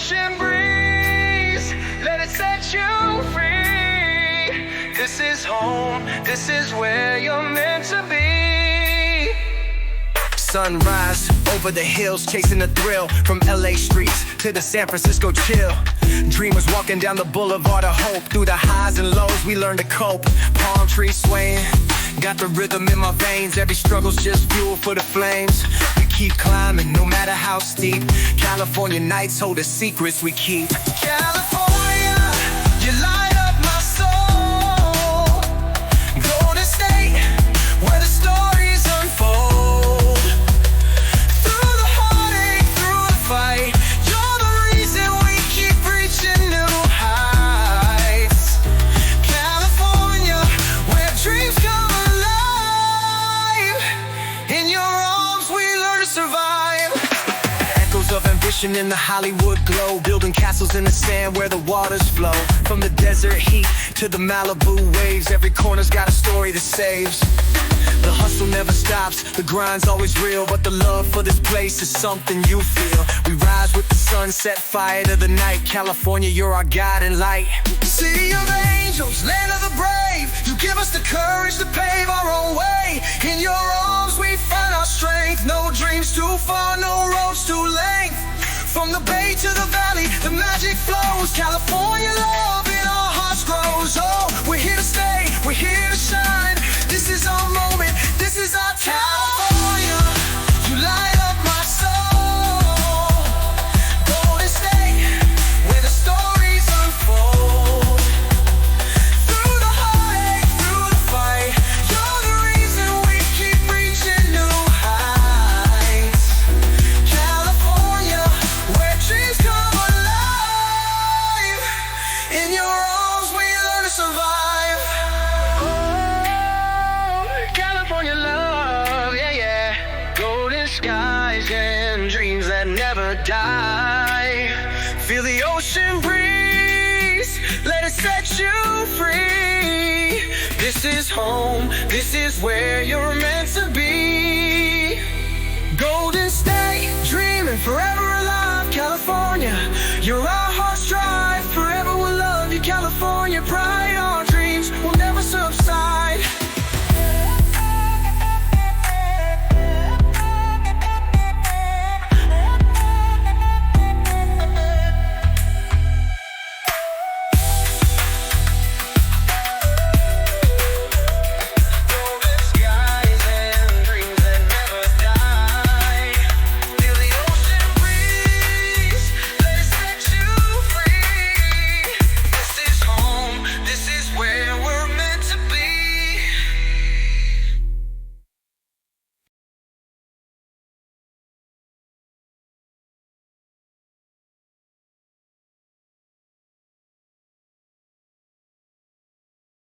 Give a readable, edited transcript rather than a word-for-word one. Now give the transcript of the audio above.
ocean breeze, let it set you free. This is home, this is where you're meant to be. Sunrise over the hills, chasing the thrill. From LA streets to the San Francisco chill. Dreamers walking down the boulevard of hope. Through the highs and lows we learn to cope. Palm trees swaying, got the rhythm in my veins. Every struggle's just fuel for the flames. We keep climbing, no matter how steep. California nights hold the secrets we keep. California, you light up my soul. Golden State, where the stories unfold. Through the heartache, through the fight, you're the reason we keep reaching new heights. California, where dreams come alive. In your arms we learn to survive. Echoes of ambition in the Hollywood glow. Building castles in the sand where the waters flow. From the desert heat to the Malibu waves, every corner's got a story that saves. The hustle never stops, the grind's always real. But the love for this place is something you feel. We rise with the sun, set fire to the night. California, you're our guiding light. City of angels, land of the brave. You give us the courage to pave our own way. In your arms we find our strength. No dreams too far, no roads too length. From the bay to the valley, the magic flows. California love in our hearts grows. Oh, we're here to stay, we're here to shine. This is our moment, this is our California. You light up my soul. Golden State, where the stories unfold. Through the heartache, through the fight, you're the reason we keep reaching new heights. California, where dreams come alive. In your arms we learn to survive. Oh, California love, yeah, yeah. Golden skies and dreams that never die. Feel the ocean breeze, let it set you free. This is home, this is where you're meant to be. Golden State, dreaming, forever alive. California, you're our heart's drive. Forever we'll love you, California pride.